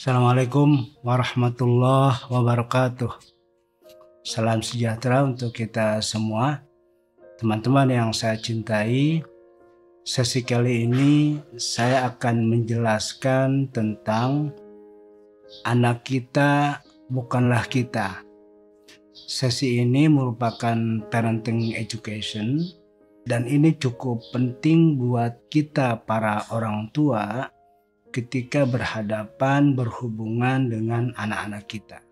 Assalamualaikum warahmatullahi wabarakatuh. Salam sejahtera untuk kita semua. Teman-teman yang saya cintai, sesi kali ini saya akan menjelaskan tentang anak kita bukanlah kita. Sesi ini merupakan parenting education dan ini cukup penting buat kita para orang tua ketika berhubungan dengan anak-anak kita.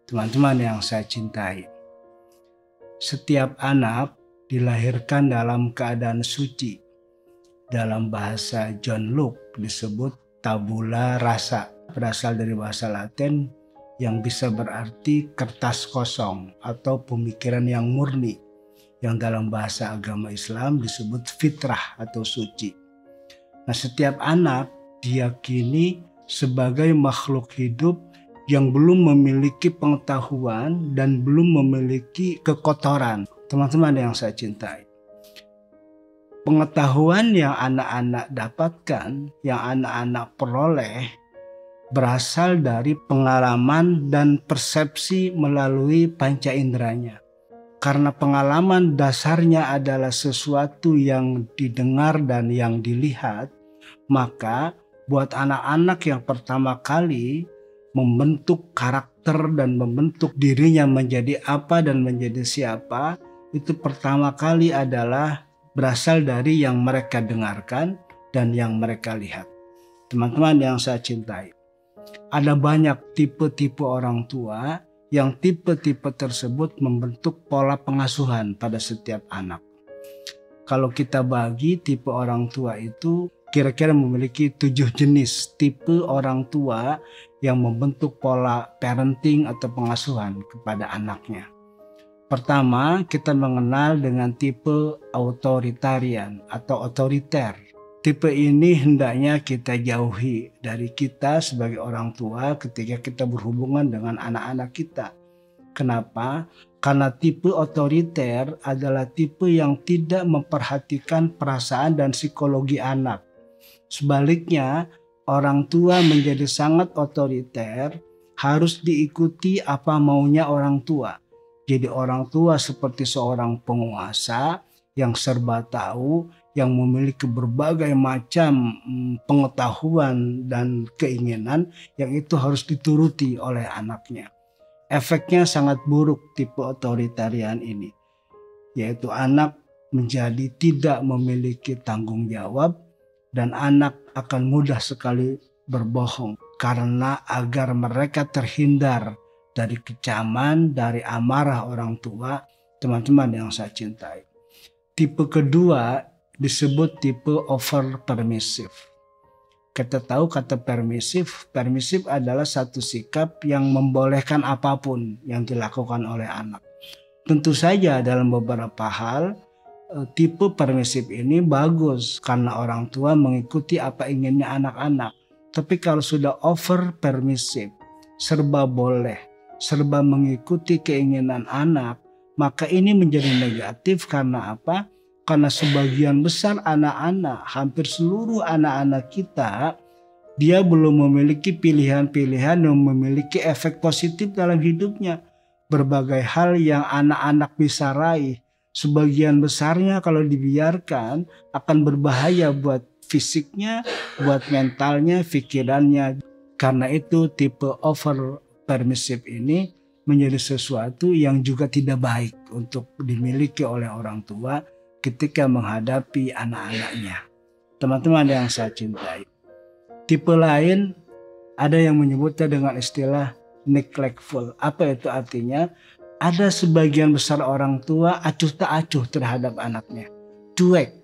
Teman-teman yang saya cintai, setiap anak dilahirkan dalam keadaan suci. Dalam bahasa John Luke disebut tabula rasa, berasal dari bahasa Latin yang bisa berarti kertas kosong atau pemikiran yang murni, yang dalam bahasa agama Islam disebut fitrah atau suci. Nah, setiap anak diyakini sebagai makhluk hidup yang belum memiliki pengetahuan dan belum memiliki kekotoran. Teman-teman yang saya cintai, pengetahuan yang anak-anak dapatkan, yang anak-anak peroleh, berasal dari pengalaman dan persepsi melalui panca inderanya. Karena pengalaman dasarnya adalah sesuatu yang didengar dan yang dilihat, maka buat anak-anak yang pertama kali membentuk karakter dan membentuk dirinya menjadi apa dan menjadi siapa, itu pertama kali adalah berasal dari yang mereka dengarkan dan yang mereka lihat. Teman-teman yang saya cintai, ada banyak tipe-tipe orang tua yang tipe-tipe tersebut membentuk pola pengasuhan pada setiap anak. Kalau kita bagi tipe orang tua itu kira-kira memiliki 7 jenis tipe orang tua yang membentuk pola parenting atau pengasuhan kepada anaknya. Pertama, kita mengenal dengan tipe authoritarian atau otoriter. Tipe ini hendaknya kita jauhi dari kita sebagai orang tua ketika kita berhubungan dengan anak-anak kita. Kenapa? Karena tipe otoriter adalah tipe yang tidak memperhatikan perasaan dan psikologi anak. Sebaliknya, orang tua menjadi sangat otoriter, harus diikuti apa maunya orang tua. Jadi orang tua seperti seorang penguasa yang serba tahu, yang memiliki berbagai macam pengetahuan dan keinginan yang itu harus dituruti oleh anaknya. Efeknya sangat buruk tipe otoritarian ini, yaitu anak menjadi tidak memiliki tanggung jawab, dan anak akan mudah sekali berbohong karena agar mereka terhindar dari kecaman, dari amarah orang tua. Teman-teman yang saya cintai, tipe kedua disebut tipe over permissive. Kita tahu kata permisif adalah satu sikap yang membolehkan apapun yang dilakukan oleh anak. Tentu saja dalam beberapa hal tipe permisif ini bagus karena orang tua mengikuti apa inginnya anak-anak. Tapi kalau sudah over permisif, serba boleh, serba mengikuti keinginan anak, maka ini menjadi negatif. Karena apa? Karena sebagian besar anak-anak, hampir seluruh anak-anak kita, dia belum memiliki pilihan-pilihan yang memiliki efek positif dalam hidupnya. Berbagai hal yang anak-anak bisa raih, sebagian besarnya kalau dibiarkan akan berbahaya buat fisiknya, buat mentalnya, pikirannya. Karena itu tipe over permissive ini menjadi sesuatu yang juga tidak baik untuk dimiliki oleh orang tua ketika menghadapi anak-anaknya. Teman-teman yang saya cintai, tipe lain ada yang menyebutnya dengan istilah neglectful. Apa itu artinya? Ada sebagian besar orang tua acuh tak acuh terhadap anaknya. Cuek.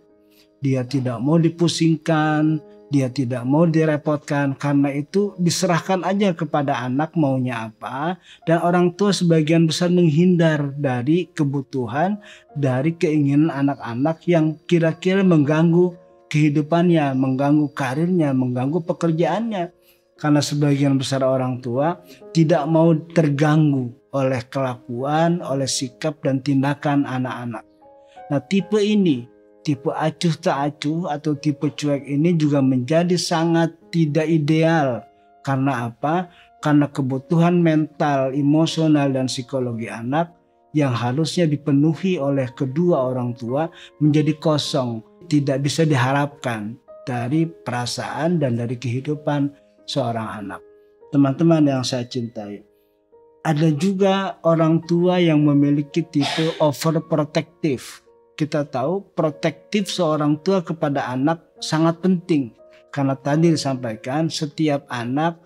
Dia tidak mau dipusingkan, dia tidak mau direpotkan. Karena itu diserahkan aja kepada anak maunya apa. Dan orang tua sebagian besar menghindar dari kebutuhan, dari keinginan anak-anak yang kira-kira mengganggu kehidupannya, mengganggu karirnya, mengganggu pekerjaannya. Karena sebagian besar orang tua tidak mau terganggu oleh kelakuan, oleh sikap dan tindakan anak-anak. Nah, tipe ini, tipe acuh tak acuh atau tipe cuek ini juga menjadi sangat tidak ideal Karena apa? Karena kebutuhan mental, emosional, dan psikologi anak yang harusnya dipenuhi oleh kedua orang tua menjadi kosong, tidak bisa diharapkan dari perasaan dan dari kehidupan seorang anak. Teman-teman yang saya cintai, ada juga orang tua yang memiliki tipe overprotective. Kita tahu protektif seorang tua kepada anak sangat penting, karena tadi disampaikan setiap anak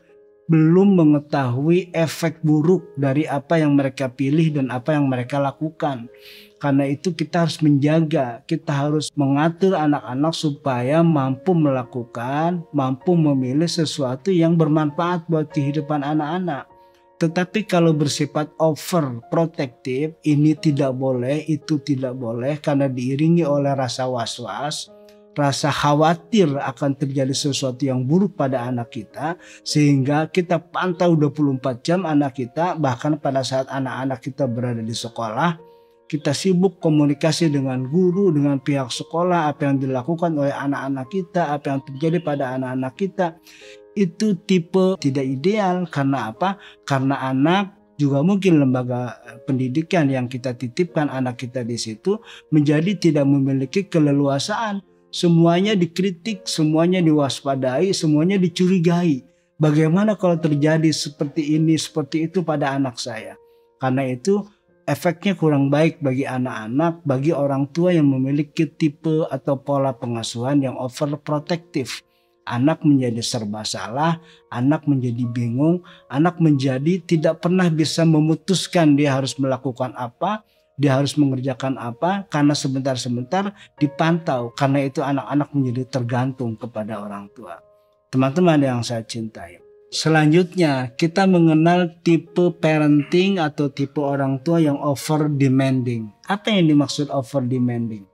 belum mengetahui efek buruk dari apa yang mereka pilih dan apa yang mereka lakukan. Karena itu kita harus menjaga, kita harus mengatur anak-anak supaya mampu melakukan, mampu memilih sesuatu yang bermanfaat buat kehidupan anak-anak. Tetapi kalau bersifat overprotective, ini tidak boleh, itu tidak boleh, karena diiringi oleh rasa was-was, rasa khawatir akan terjadi sesuatu yang buruk pada anak kita, sehingga kita pantau 24 jam anak kita. Bahkan pada saat anak-anak kita berada di sekolah, kita sibuk komunikasi dengan guru, dengan pihak sekolah, apa yang dilakukan oleh anak-anak kita, apa yang terjadi pada anak-anak kita. Itu tipe tidak ideal. Karena apa? Karena anak juga mungkin lembaga pendidikan yang kita titipkan anak kita di situ menjadi tidak memiliki keleluasaan. Semuanya dikritik, semuanya diwaspadai, semuanya dicurigai. Bagaimana kalau terjadi seperti ini, seperti itu pada anak saya? Karena itu efeknya kurang baik bagi anak-anak, bagi orang tua yang memiliki tipe atau pola pengasuhan yang overprotective. Anak menjadi serba salah, anak menjadi bingung, anak menjadi tidak pernah bisa memutuskan dia harus melakukan apa, dia harus mengerjakan apa, karena sebentar-sebentar dipantau. Karena itu anak-anak menjadi tergantung kepada orang tua. Teman-teman yang saya cintai, selanjutnya kita mengenal tipe parenting atau tipe orang tua yang over demanding. Apa yang dimaksud over demanding?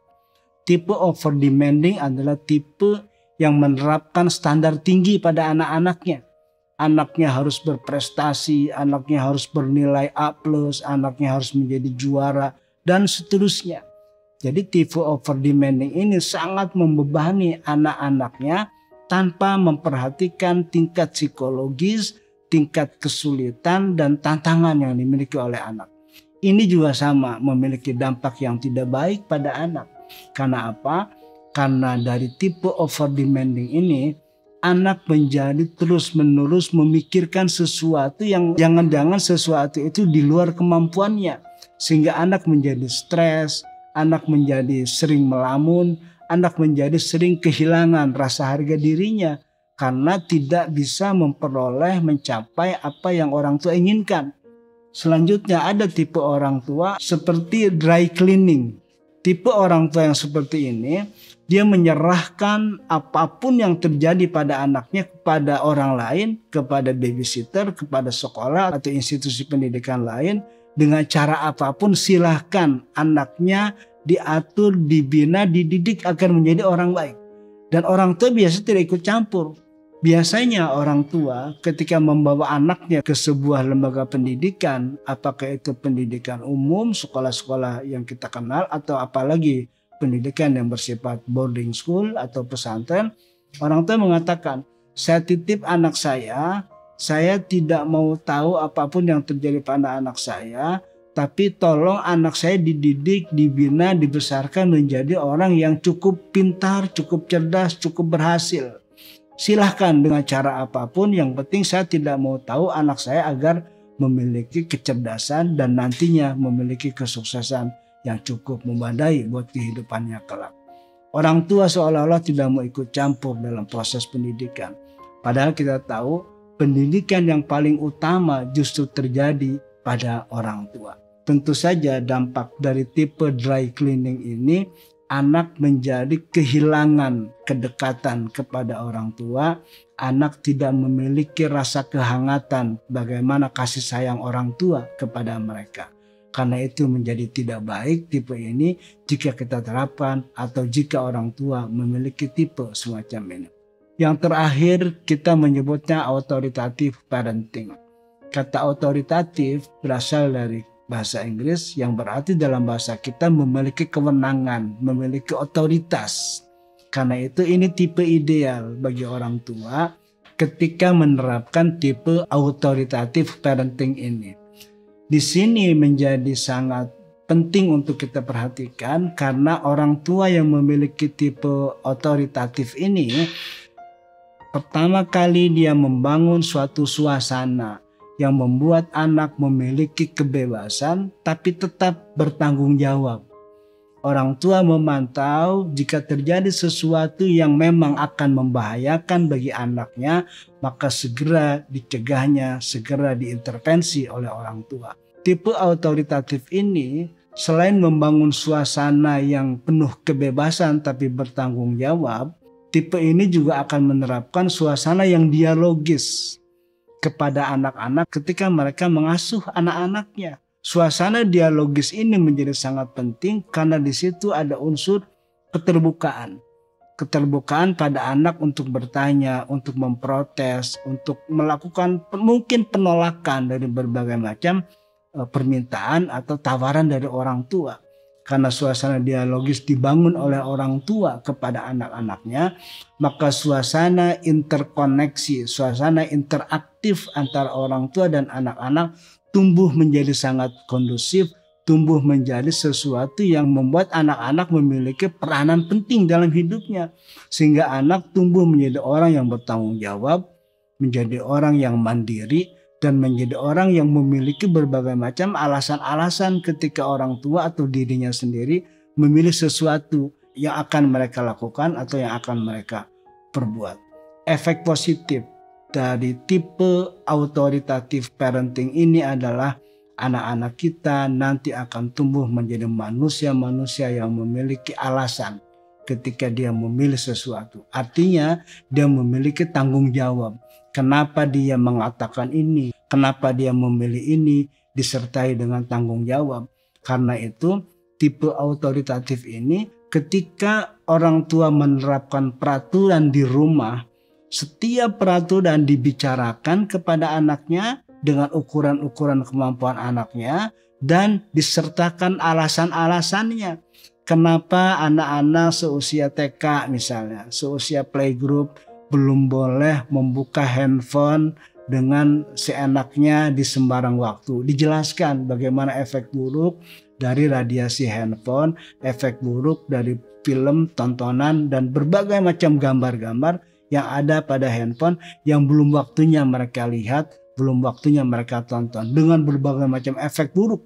Tipe over demanding adalah tipe yang menerapkan standar tinggi pada anak-anaknya. Anaknya harus berprestasi, anaknya harus bernilai A+, anaknya harus menjadi juara, dan seterusnya. Jadi tipe over demanding ini sangat membebani anak-anaknya tanpa memperhatikan tingkat psikologis, tingkat kesulitan, dan tantangan yang dimiliki oleh anak. Ini juga sama memiliki dampak yang tidak baik pada anak. Karena apa? Karena dari tipe over demanding ini, anak menjadi terus-menerus memikirkan sesuatu yang jangan-jangan sesuatu itu di luar kemampuannya. Sehingga anak menjadi stres, anak menjadi sering melamun, anak menjadi sering kehilangan rasa harga dirinya. Karena tidak bisa memperoleh, mencapai apa yang orang tua inginkan. Selanjutnya ada tipe orang tua seperti dry cleaning. Tipe orang tua yang seperti ini, dia menyerahkan apapun yang terjadi pada anaknya kepada orang lain, kepada babysitter, kepada sekolah atau institusi pendidikan lain. Dengan cara apapun silahkan anaknya diatur, dibina, dididik agar menjadi orang baik. Dan orang tua biasanya tidak ikut campur. Biasanya orang tua ketika membawa anaknya ke sebuah lembaga pendidikan, apakah itu pendidikan umum, sekolah-sekolah yang kita kenal, atau apalagi pendidikan yang bersifat boarding school atau pesantren, orang tua mengatakan, saya titip anak saya tidak mau tahu apapun yang terjadi pada anak saya, tapi tolong anak saya dididik, dibina, dibesarkan menjadi orang yang cukup pintar, cukup cerdas, cukup berhasil. Silahkan dengan cara apapun, yang penting saya tidak mau tahu anak saya agar memiliki kecerdasan dan nantinya memiliki kesuksesan yang cukup memadai buat kehidupannya kelak. Orang tua seolah-olah tidak mau ikut campur dalam proses pendidikan. Padahal kita tahu pendidikan yang paling utama justru terjadi pada orang tua. Tentu saja dampak dari tipe dry cleaning ini, anak menjadi kehilangan kedekatan kepada orang tua. Anak tidak memiliki rasa kehangatan bagaimana kasih sayang orang tua kepada mereka. Karena itu menjadi tidak baik tipe ini jika kita terapkan atau jika orang tua memiliki tipe semacam ini. Yang terakhir kita menyebutnya authoritative parenting. Kata authoritative berasal dari bahasa Inggris yang berarti dalam bahasa kita memiliki kewenangan, memiliki otoritas. Karena itu ini tipe ideal bagi orang tua ketika menerapkan tipe authoritative parenting ini. Di sini menjadi sangat penting untuk kita perhatikan karena orang tua yang memiliki tipe otoritatif ini pertama kali dia membangun suatu suasana yang membuat anak memiliki kebebasan tapi tetap bertanggung jawab. Orang tua memantau jika terjadi sesuatu yang memang akan membahayakan bagi anaknya, maka segera dicegahnya, segera diintervensi oleh orang tua. Tipe autoritatif ini selain membangun suasana yang penuh kebebasan tapi bertanggung jawab, tipe ini juga akan menerapkan suasana yang dialogis kepada anak-anak ketika mereka mengasuh anak-anaknya. Suasana dialogis ini menjadi sangat penting karena di situ ada unsur keterbukaan. Keterbukaan pada anak untuk bertanya, untuk memprotes, untuk melakukan mungkin penolakan dari berbagai macam permintaan atau tawaran dari orang tua. Karena suasana dialogis dibangun oleh orang tua kepada anak-anaknya, maka suasana interkoneksi, suasana interaktif antara orang tua dan anak-anak tumbuh menjadi sangat kondusif, tumbuh menjadi sesuatu yang membuat anak-anak memiliki peranan penting dalam hidupnya. Sehingga anak tumbuh menjadi orang yang bertanggung jawab, menjadi orang yang mandiri, dan menjadi orang yang memiliki berbagai macam alasan-alasan ketika orang tua atau dirinya sendiri memilih sesuatu yang akan mereka lakukan atau yang akan mereka perbuat. Efek positif dari tipe authoritative parenting ini adalah anak-anak kita nanti akan tumbuh menjadi manusia-manusia yang memiliki alasan ketika dia memilih sesuatu. Artinya dia memiliki tanggung jawab. Kenapa dia mengatakan ini? Kenapa dia memilih ini? Disertai dengan tanggung jawab. Karena itu tipe autoritatif ini ketika orang tua menerapkan peraturan di rumah, setiap peraturan dibicarakan kepada anaknya dengan ukuran-ukuran kemampuan anaknya dan disertakan alasan-alasannya. Kenapa anak-anak seusia TK misalnya, seusia playgroup belum boleh membuka handphone dengan seenaknya di sembarang waktu. Dijelaskan bagaimana efek buruk dari radiasi handphone, efek buruk dari film, tontonan, dan berbagai macam gambar-gambar yang ada pada handphone yang belum waktunya mereka lihat, belum waktunya mereka tonton, dengan berbagai macam efek buruk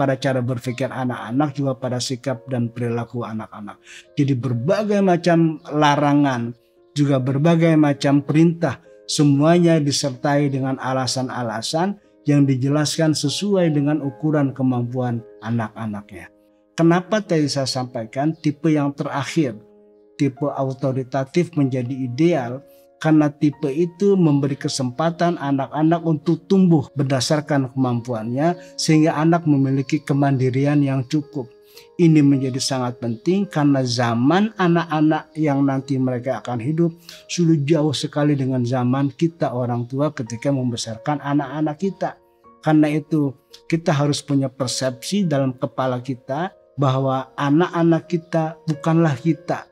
pada cara berpikir anak-anak, juga pada sikap dan perilaku anak-anak. Jadi berbagai macam larangan, juga berbagai macam perintah, semuanya disertai dengan alasan-alasan yang dijelaskan sesuai dengan ukuran kemampuan anak-anaknya. Kenapa tadi saya sampaikan tipe yang terakhir, tipe autoritatif menjadi ideal? Karena tipe itu memberi kesempatan anak-anak untuk tumbuh berdasarkan kemampuannya sehingga anak memiliki kemandirian yang cukup. Ini menjadi sangat penting karena zaman anak-anak yang nanti mereka akan hidup sudah jauh sekali dengan zaman kita orang tua ketika membesarkan anak-anak kita. Karena itu kita harus punya persepsi dalam kepala kita bahwa anak-anak kita bukanlah kita.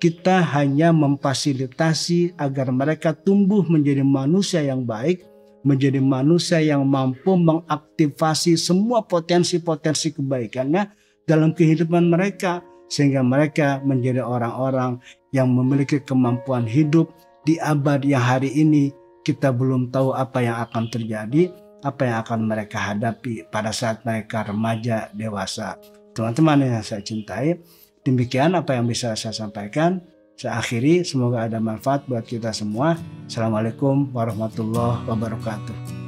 Kita hanya memfasilitasi agar mereka tumbuh menjadi manusia yang baik, menjadi manusia yang mampu mengaktifasi semua potensi-potensi kebaikannya dalam kehidupan mereka, sehingga mereka menjadi orang-orang yang memiliki kemampuan hidup di abad yang hari ini kita belum tahu apa yang akan terjadi, apa yang akan mereka hadapi pada saat mereka remaja, dewasa. Teman-teman yang saya cintai, demikian apa yang bisa saya sampaikan. Saya akhiri, semoga ada manfaat buat kita semua. Assalamualaikum warahmatullahi wabarakatuh.